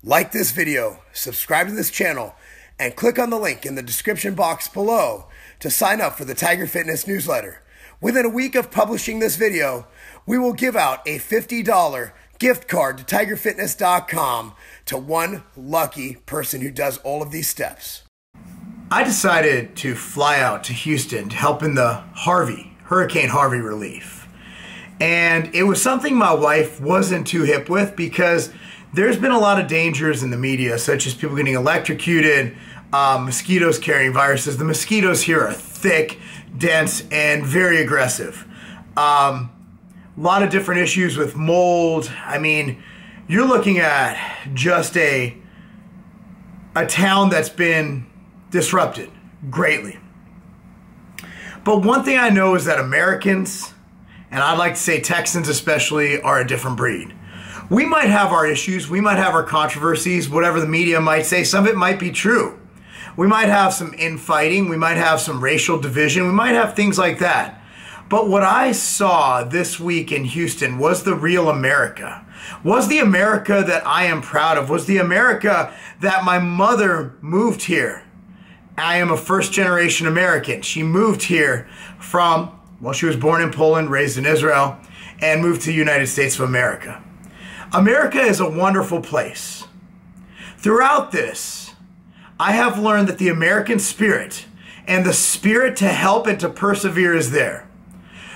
Like this video, subscribe to this channel, and click on the link in the description box below to sign up for the Tiger Fitness newsletter. Within a week of publishing this video, we will give out a $50 gift card to tigerfitness.com to one lucky person who does all of these steps. I decided to fly out to Houston to help in the Hurricane Harvey relief. And it was something my wife wasn't too hip with because there's been a lot of dangers in the media, such as people getting electrocuted, mosquitoes carrying viruses. The mosquitoes here are thick, dense, and very aggressive. A lot of different issues with mold. I mean, you're looking at just a town that's been disrupted greatly. But one thing I know is that Americans, and I'd like to say Texans especially, are a different breed. We might have our issues, we might have our controversies, whatever the media might say, some of it might be true. We might have some infighting, we might have some racial division, we might have things like that. But what I saw this week in Houston was the real America. Was the America that I am proud of, was the America that my mother moved here. I am a first-generation American. She moved here from, well, she was born in Poland, raised in Israel, and moved to the United States of America. America is a wonderful place. Throughout this, I have learned that the American spirit and the spirit to help and to persevere is there.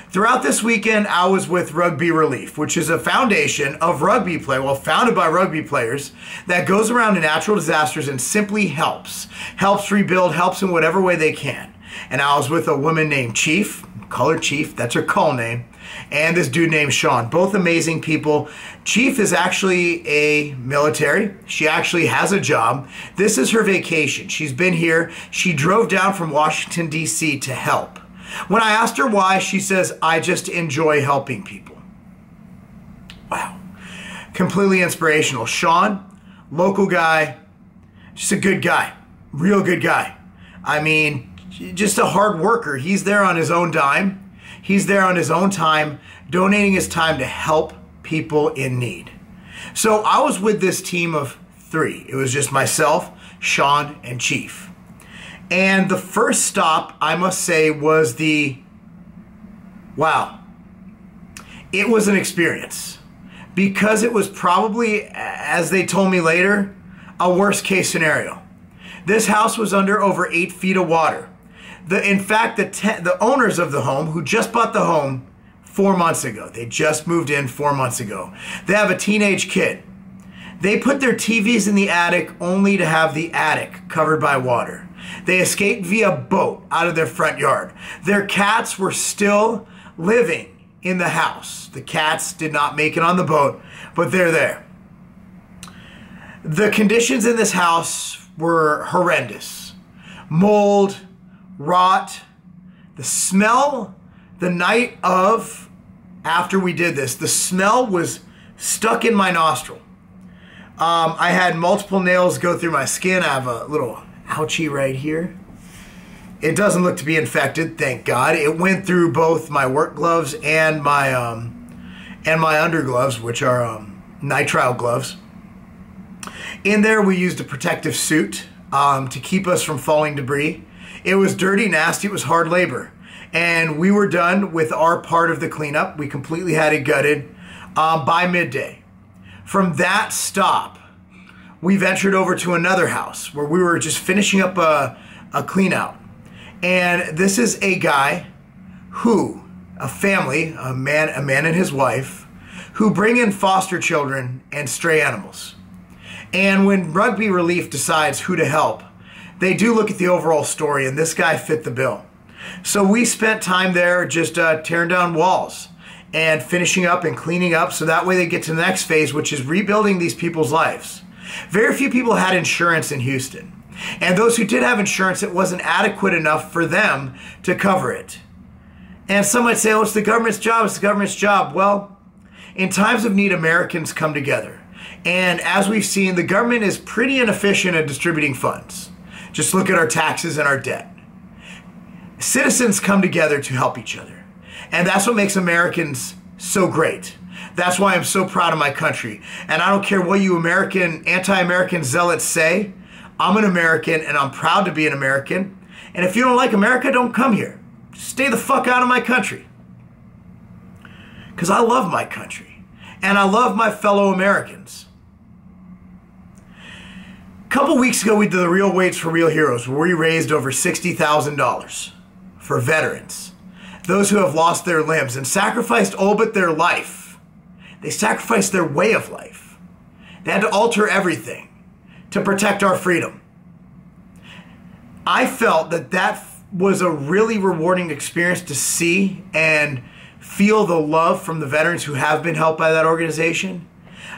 Throughout this weekend, I was with Rugby Relief, which is a foundation of rugby play, well, founded by rugby players, that goes around to natural disasters and simply helps rebuild, helps in whatever way they can. And I was with a woman named Chief, call her Chief, that's her call name, and this dude named Sean, both amazing people. Chief is actually a military. She actually has a job. This is her vacation. She's been here. She drove down from Washington, D.C. to help. When I asked her why, she says, I just enjoy helping people. Wow. Completely inspirational. Sean, local guy, just a good guy, real good guy. I mean, just a hard worker. He's there on his own dime. He's there on his own time, donating his time to help people in need. So I was with this team of 3. It was just myself, Sean, and Chief. And the first stop, I must say, was wow. It was an experience. Because it was probably, as they told me later, a worst case scenario. This house was under over 8 feet of water. In fact, the owners of the home, who just bought the home 4 months ago, they just moved in 4 months ago. They have a teenage kid. They put their TVs in the attic only to have the attic covered by water. They escaped via boat out of their front yard. Their cats were still living in the house. The cats did not make it on the boat, but they're there. The conditions in this house were horrendous. Mold, rot, the smell the night of after we did this, the smell was stuck in my nostril. I had multiple nails go through my skin. I have a little ouchie right here. It doesn't look to be infected, thank God. It went through both my work gloves and my undergloves, which are nitrile gloves. In there, we used a protective suit to keep us from falling debris. It was dirty, nasty, it was hard labor. And we were done with our part of the cleanup. We completely had it gutted by midday. From that stop, we ventured over to another house where we were just finishing up a clean out. And this is a guy who, a family, a man and his wife, who bring in foster children and stray animals. And when Rugby Relief decides who to help, they do look at the overall story, and this guy fit the bill. So we spent time there just tearing down walls and finishing up and cleaning up so that way they get to the next phase, which is rebuilding these people's lives. Very few people had insurance in Houston. And those who did have insurance, it wasn't adequate enough for them to cover it. And some might say, oh, it's the government's job, it's the government's job. Well, in times of need, Americans come together. And as we've seen, the government is pretty inefficient at distributing funds. Just look at our taxes and our debt. Citizens come together to help each other. And that's what makes Americans so great. That's why I'm so proud of my country. And I don't care what you anti-American zealots say. I'm an American, and I'm proud to be an American. And if you don't like America, don't come here. Stay the fuck out of my country. Because I love my country. And I love my fellow Americans. A couple weeks ago, we did the Real Weights for Real Heroes, where we raised over $60,000 for veterans. Those who have lost their limbs and sacrificed all but their life. They sacrificed their way of life. They had to alter everything to protect our freedom. I felt that that was a really rewarding experience to see and feel the love from the veterans who have been helped by that organization.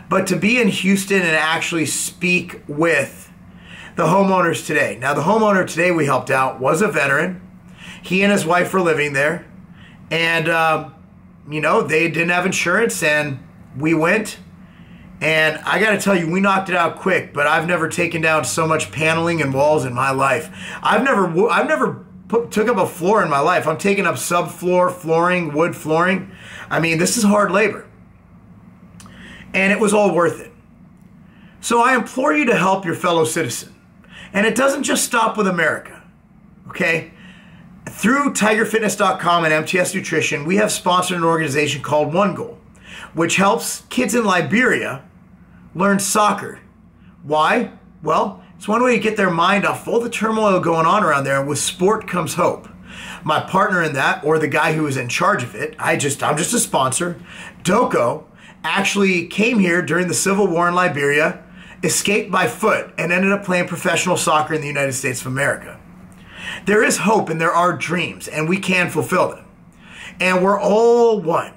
But to be in Houston and actually speak with the homeowners today. Now, the homeowner today we helped out was a veteran. He and his wife were living there. And, you know, they didn't have insurance, and we went. And I got to tell you, we knocked it out quick, but I've never taken down so much paneling and walls in my life. I've never took up a floor in my life. I'm taking up subfloor flooring, wood flooring. I mean, this is hard labor. And it was all worth it. So I implore you to help your fellow citizen. And it doesn't just stop with America, okay? Through TigerFitness.com and MTS Nutrition, we have sponsored an organization called One Goal, which helps kids in Liberia learn soccer. Why? Well, it's one way to get their mind off all the turmoil going on around there, and with sport comes hope. My partner in that, or the guy who is in charge of it, I'm just a sponsor, Doko, actually came here during the Civil War in Liberia, escaped by foot, and ended up playing professional soccer in the United States of America. There is hope and there are dreams, and we can fulfill them. And we're all one.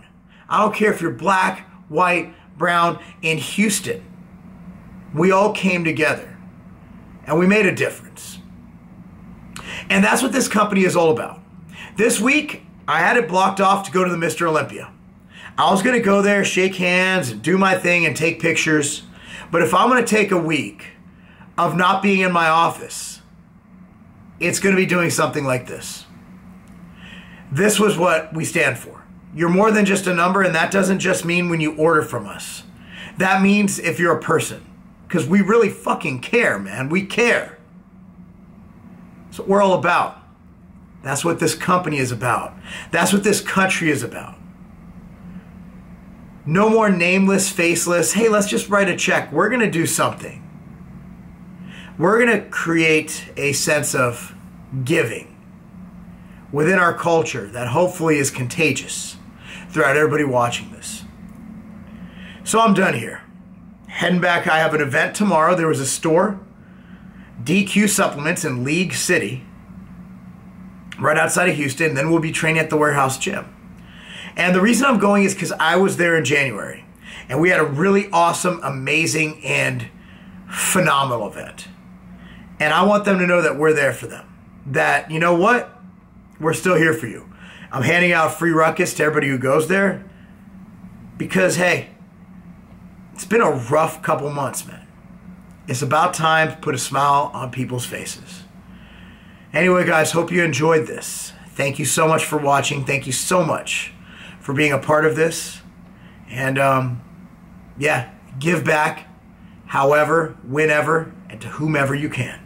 I don't care if you're black, white, brown. In Houston, we all came together and we made a difference. And that's what this company is all about. This week, I had it blocked off to go to the Mr. Olympia. I was going to go there, shake hands, and do my thing and take pictures. But if I'm going to take a week of not being in my office, it's going to be doing something like this. This was what we stand for. You're more than just a number, and that doesn't just mean when you order from us. That means if you're a person. Because we really fucking care, man. We care. That's what we're all about. That's what this company is about. That's what this country is about. No more nameless, faceless, hey, let's just write a check. We're going to do something. We're going to create a sense of giving within our culture that hopefully is contagious throughout everybody watching this. So I'm done here. Heading back, I have an event tomorrow. There was a store, DQ Supplements in League City, right outside of Houston. Then we'll be training at the Warehouse Gym. And the reason I'm going is because I was there in January. And we had a really awesome, amazing, and phenomenal event. And I want them to know that we're there for them. That, you know what? We're still here for you. I'm handing out free ruckus to everybody who goes there. Because, hey, it's been a rough couple months, man. It's about time to put a smile on people's faces. Anyway, guys, hope you enjoyed this. Thank you so much for watching. Thank you so much for being a part of this. And, yeah, give back however, whenever, and to whomever you can.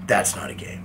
That's not a game.